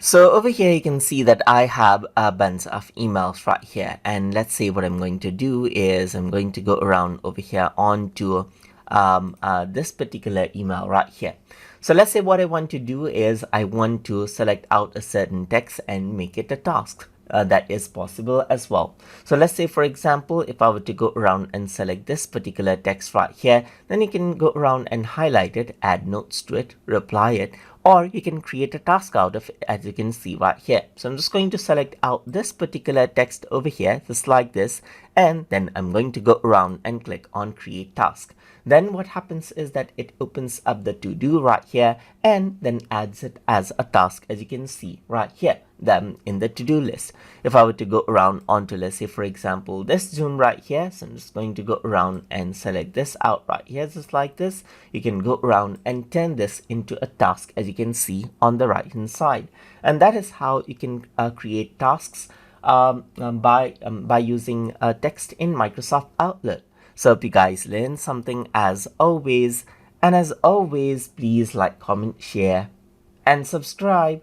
So over here you can see that I have a bunch of emails right here, and let's say what I'm going to do is I'm going to go around over here onto this particular email right here. So let's say what I want to do is I want to select out a certain text and make it a task. That is possible as well. So let's say, for example, if I were to go around and select this particular text right here, then you can go around and highlight it, add notes to it, reply it, or you can create a task out of it, as you can see right here. So I'm just going to select out this particular text over here, just like this, and then I'm going to go around and click on create task. Then what happens is that it opens up the to do right here and then adds it as a task, as you can see right here, then in the to do list. If I were to go around onto, let's say, for example, this Zoom right here, so I'm just going to go around and select this out right here, just like this. You can go around and turn this into a task, as you can see on the right hand side. And that is how you can create tasks by using text in Microsoft Outlook. So hope you guys learned something as always. And as always, please like, comment, share, and subscribe.